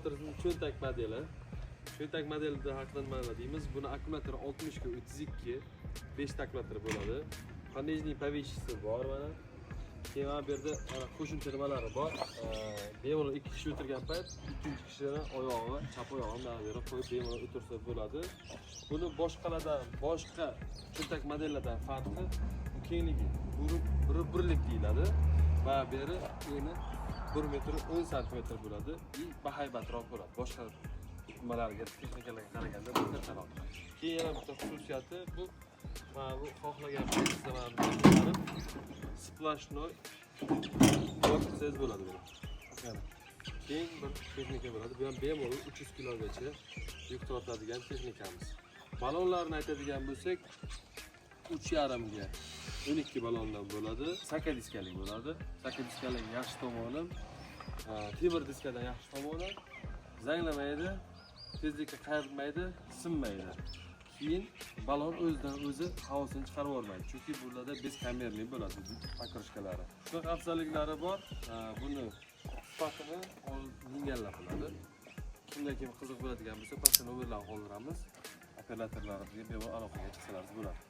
ekskavatorning cho'ntak modeli. Cho'ntak modelida haqida nima deymiz? Buni akkumulyatori 60 ga 32, 5 ta akkumulyator bo'ladi. Понижний повесчisi bor mana. Keyin mana bu yerda qo'shimcha nimalari bor. Bemalol 2 kishi o'tirgan payt ikkinchi kishini oyog'i, chap oyog'ini mana bu yerga qo'yib bemalol o'tirsa bo'ladi. Buni boshqa cho'ntak modellardan farqi kengligi. Bu birlik deyiladi. Va bu yeri eni 1 metr 10 santimetr bo'ladi. Bahaybatroq bo'ladi. Boshqa nimalarga, texnikalarga qaraganda bu kattaroq. Keyin yana bitta xususiyati bu mana bu xohlagan paytingizda mana bu splashnoy boshqasiz bo'ladi bu. Mana keng bir texnika bo'ladi. Bu ham bemalol 300 kilogacha yuk tortadigan texnikamiz. Balonlarni aytadigan bo'lsak, 3,5 ga 12 balondan bo'ladi. Saka diskalik bo'ladi. Saka diskalik yaxshi tomoni, temir diskadan yaxshi tomoni zanglamaydi, tezlikka qayrilmaydi, sinmaydi. Keyin balon o'zidan o'zi havosini chiqarib yubormaydi. Chunki bularda beskamerli bo'ladi pokrishkalari. Shunaqa afzalliklari bor. Buni sifatini olinganlar qiladi. Kimdan kim qiziq bo'ladigan bo'lsa, pastda nomerlarni qoldiramiz. Operatorlarimizga bemalol aloqaga chiqsalaringiz bo'ladi.